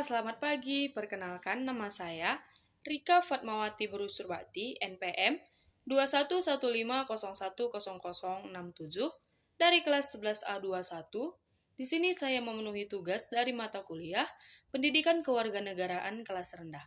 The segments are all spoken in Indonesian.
selamat pagi. Perkenalkan, nama saya Rika Fatmawati Berusurbati, NPM 2115010067 dari kelas 11A21. Di sini saya memenuhi tugas dari mata kuliah Pendidikan Kewarganegaraan kelas rendah.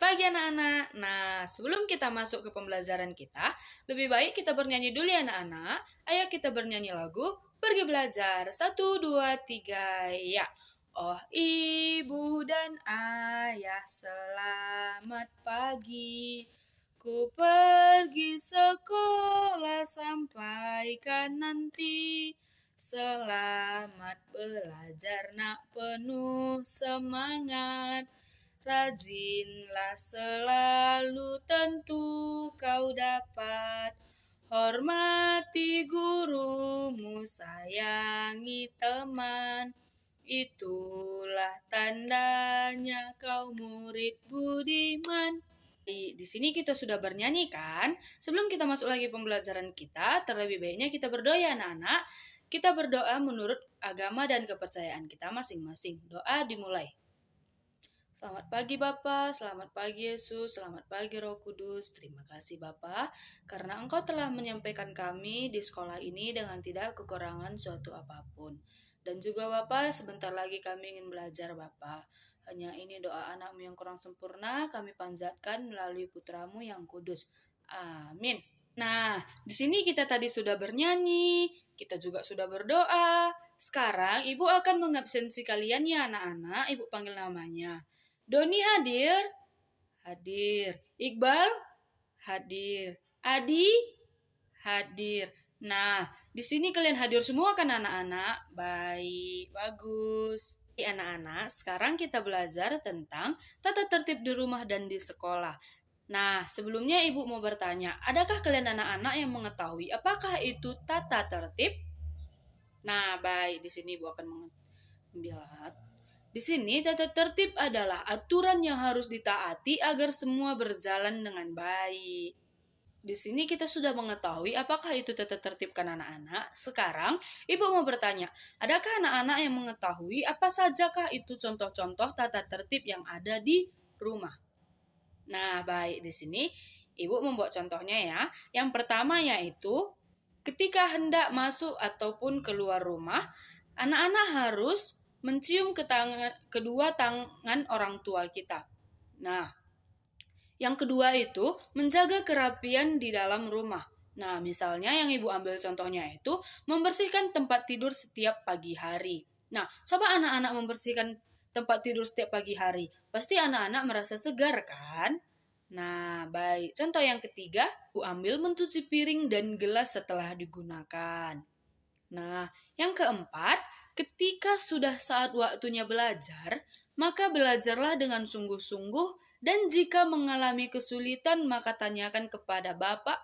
Pagi anak-anak. Nah, sebelum kita masuk ke pembelajaran kita, lebih baik kita bernyanyi dulu ya anak-anak. Ayo kita bernyanyi lagu Pergi Belajar. 1, 2, 3, ya. Oh ibu dan ayah, selamat pagi. Ku pergi sekolah sampaikan nanti. Selamat belajar nak, penuh semangat. Rajinlah selalu, tentu kau dapat. Hormati gurumu, sayangi teman. Itulah tandanya kau murid budiman. Di sini kita sudah bernyanyi kan? Sebelum kita masuk lagi pembelajaran kita, terlebih baiknya kita berdoa ya anak-anak. Kita berdoa menurut agama dan kepercayaan kita masing-masing. Doa dimulai. Selamat pagi Bapak, selamat pagi Yesus, selamat pagi Roh Kudus. Terima kasih Bapak, karena Engkau telah menyampaikan kami di sekolah ini dengan tidak kekurangan suatu apapun. Dan juga Bapak, sebentar lagi kami ingin belajar Bapak. Hanya ini doa anakmu yang kurang sempurna, kami panjatkan melalui putramu yang kudus. Amin. Nah, di sini kita tadi sudah bernyanyi, kita juga sudah berdoa. Sekarang Ibu akan mengabsensi kalian ya anak-anak, Ibu panggil namanya. Doni hadir? Hadir. Iqbal? Hadir. Adi? Hadir. Nah, di sini kalian hadir semua kan anak-anak? Baik, bagus. Anak-anak, sekarang kita belajar tentang tata tertib di rumah dan di sekolah. Nah, sebelumnya Ibu mau bertanya, adakah kalian anak-anak yang mengetahui apakah itu tata tertib? Nah, baik, di sini Ibu akan melihat. Di sini tata tertib adalah aturan yang harus ditaati agar semua berjalan dengan baik. Di sini kita sudah mengetahui apakah itu tata tertib kan anak-anak. Sekarang Ibu mau bertanya, adakah anak-anak yang mengetahui apa sajakah itu contoh-contoh tata tertib yang ada di rumah? Nah, baik, di sini Ibu membuat contohnya ya. Yang pertama yaitu ketika hendak masuk ataupun keluar rumah, anak-anak harus mencium kedua tangan orang tua kita. Nah, yang kedua itu menjaga kerapian di dalam rumah. Nah, misalnya yang Ibu ambil contohnya itu membersihkan tempat tidur setiap pagi hari. Nah, coba anak-anak membersihkan tempat tidur setiap pagi hari. Pasti anak-anak merasa segar kan? Nah, baik. Contoh yang ketiga, Ibu ambil mencuci piring dan gelas setelah digunakan. Nah, yang keempat, ketika sudah saat waktunya belajar, maka belajarlah dengan sungguh-sungguh dan jika mengalami kesulitan maka tanyakan kepada Bapak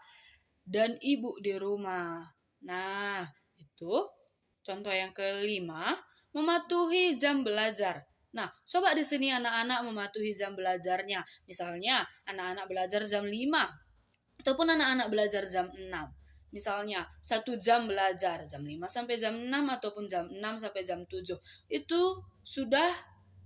dan Ibu di rumah. Nah, itu contoh yang kelima, mematuhi jam belajar. Nah, coba di sini anak-anak mematuhi jam belajarnya. Misalnya, anak-anak belajar jam 5 ataupun anak-anak belajar jam 6. Misalnya 1 jam belajar jam 5 sampai jam 6 ataupun jam 6 sampai jam 7. Itu sudah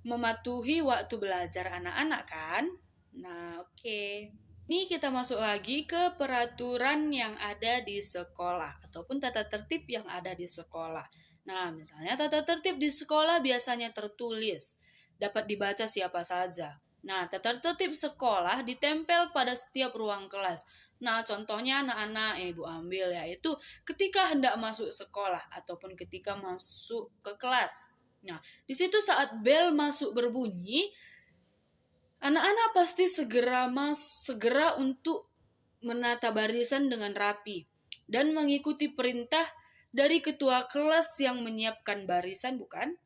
mematuhi waktu belajar anak-anak kan? Nah, oke. Ini kita masuk lagi ke peraturan yang ada di sekolah ataupun tata tertib yang ada di sekolah. Nah, misalnya tata tertib di sekolah biasanya tertulis, dapat dibaca siapa saja. Nah, tata tertib sekolah ditempel pada setiap ruang kelas. Nah, contohnya anak-anak Ibu ambil yaitu ketika hendak masuk sekolah ataupun ketika masuk ke kelas. Nah, di situ saat bel masuk berbunyi, anak-anak pasti segera untuk menata barisan dengan rapi dan mengikuti perintah dari ketua kelas yang menyiapkan barisan, bukan?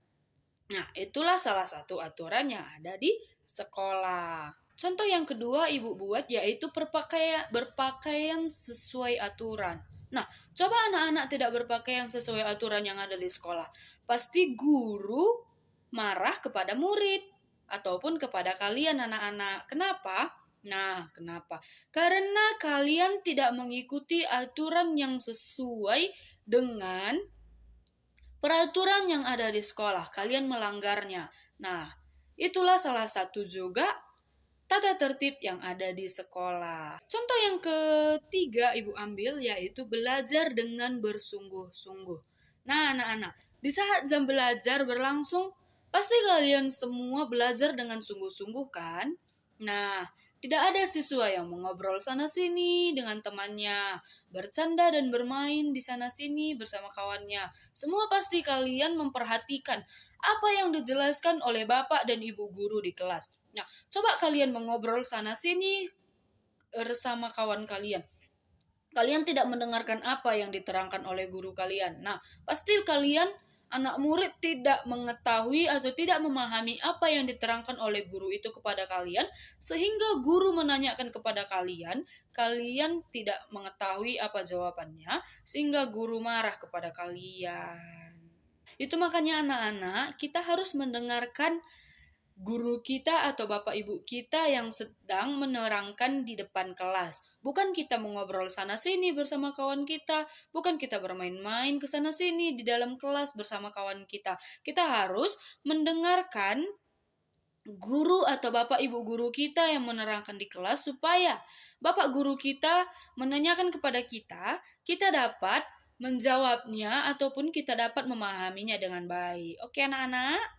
Nah, itulah salah satu aturan yang ada di sekolah. Contoh yang kedua Ibu buat yaitu berpakaian sesuai aturan. Nah, coba anak-anak tidak berpakaian sesuai aturan yang ada di sekolah. Pasti guru marah kepada murid ataupun kepada kalian anak-anak. Kenapa? Nah, kenapa? Karena kalian tidak mengikuti aturan yang sesuai dengan peraturan yang ada di sekolah, kalian melanggarnya. Nah, Itulah salah satu juga tata tertib yang ada di sekolah. Contoh yang ketiga Ibu ambil yaitu belajar dengan bersungguh-sungguh. Nah, anak-anak, di saat jam belajar berlangsung, pasti kalian semua belajar dengan sungguh-sungguh kan? Nah, tidak ada siswa yang mengobrol sana-sini dengan temannya, bercanda dan bermain di sana-sini bersama kawannya. Semua pasti kalian memperhatikan apa yang dijelaskan oleh Bapak dan Ibu guru di kelas. Nah, coba kalian mengobrol sana-sini bersama kawan kalian. Kalian tidak mendengarkan apa yang diterangkan oleh guru kalian. Nah, pasti kalian anak murid tidak mengetahui atau tidak memahami apa yang diterangkan oleh guru itu kepada kalian, sehingga guru menanyakan kepada kalian, kalian tidak mengetahui apa jawabannya, sehingga guru marah kepada kalian. Itu makanya anak-anak, kita harus mendengarkan guru kita atau bapak ibu kita yang sedang menerangkan di depan kelas. Bukan kita mengobrol sana sini bersama kawan kita, bukan kita bermain-main ke sana sini di dalam kelas bersama kawan kita. Kita harus mendengarkan guru atau bapak ibu guru kita yang menerangkan di kelas supaya bapak guru kita menanyakan kepada kita, kita dapat menjawabnya ataupun kita dapat memahaminya dengan baik. Oke anak-anak?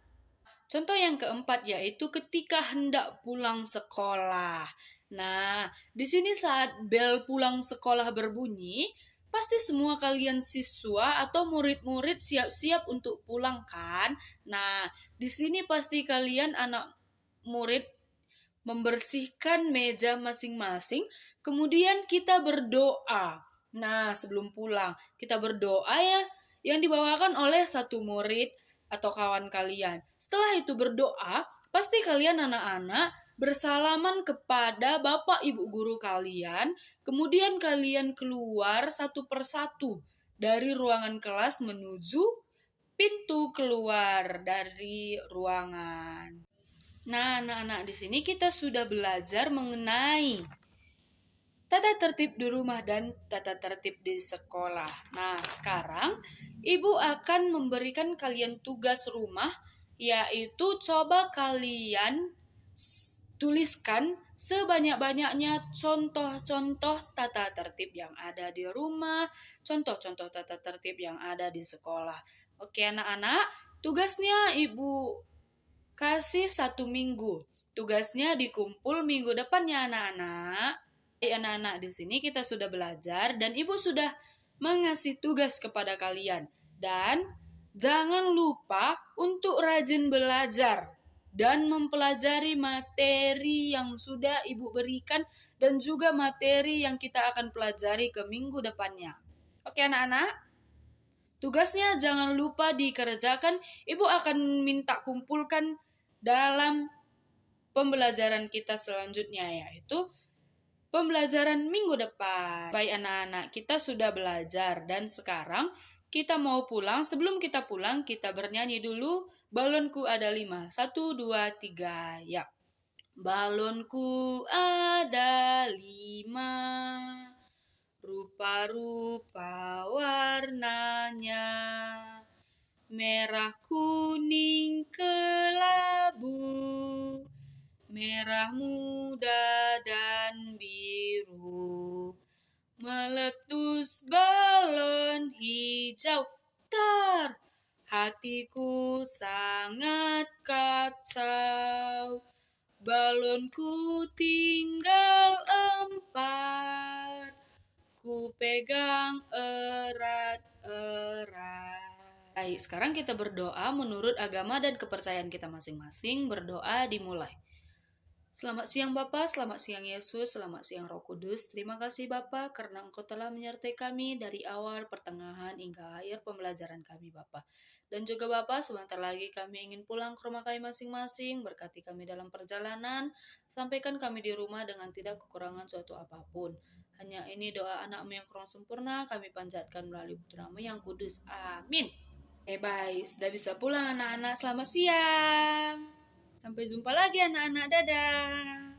Contoh yang keempat yaitu ketika hendak pulang sekolah. Nah, di sini saat bel pulang sekolah berbunyi, pasti semua kalian siswa atau murid-murid siap-siap untuk pulang kan? Nah, di sini pasti kalian anak murid membersihkan meja masing-masing, kemudian kita berdoa. Nah, sebelum pulang, kita berdoa ya, yang dibawakan oleh satu murid atau kawan kalian. Setelah itu berdoa, pasti kalian anak-anak bersalaman kepada bapak ibu guru kalian, kemudian kalian keluar satu persatu dari ruangan kelas menuju pintu keluar dari ruangan. Nah, anak-anak, di sini kita sudah belajar mengenai tata tertib di rumah dan tata tertib di sekolah. Nah, sekarang Ibu akan memberikan kalian tugas rumah, yaitu coba kalian tuliskan sebanyak-banyaknya contoh-contoh tata tertib yang ada di rumah, contoh-contoh tata tertib yang ada di sekolah. Oke, anak-anak, tugasnya Ibu kasih 1 minggu. Tugasnya dikumpul minggu depannya anak-anak. Anak-anak di sini kita sudah belajar dan Ibu sudah mengasih tugas kepada kalian. Dan jangan lupa untuk rajin belajar dan mempelajari materi yang sudah Ibu berikan dan juga materi yang kita akan pelajari ke minggu depannya. Oke anak-anak? Tugasnya jangan lupa dikerjakan. Ibu akan minta kumpulkan dalam pembelajaran kita selanjutnya yaitu pembelajaran minggu depan. Baik anak-anak, kita sudah belajar dan sekarang kita mau pulang. Sebelum kita pulang, kita bernyanyi dulu. Balonku ada 5. 1, 2, 3, ya. Balonku ada 5. Rupa-rupa warnanya. Merah, kuning, kelabu, merah muda dan biru, meletus balon hijau, tar, hatiku sangat kacau, balonku tinggal 4, ku pegang erat-erat. Baik, sekarang kita berdoa menurut agama dan kepercayaan kita masing-masing. Berdoa dimulai. Selamat siang Bapak, selamat siang Yesus, selamat siang Roh Kudus. Terima kasih Bapak karena Engkau telah menyertai kami dari awal, pertengahan, hingga akhir pembelajaran kami Bapak. Dan juga Bapak, sebentar lagi kami ingin pulang ke rumah kami masing-masing. Berkati kami dalam perjalanan, sampaikan kami di rumah dengan tidak kekurangan suatu apapun. Hanya ini doa anak-Mu yang kurang sempurna, kami panjatkan melalui putra-Mu yang kudus. Amin. Baik, sudah bisa pulang anak-anak. Selamat siang. Sampai jumpa lagi anak-anak. Dadah.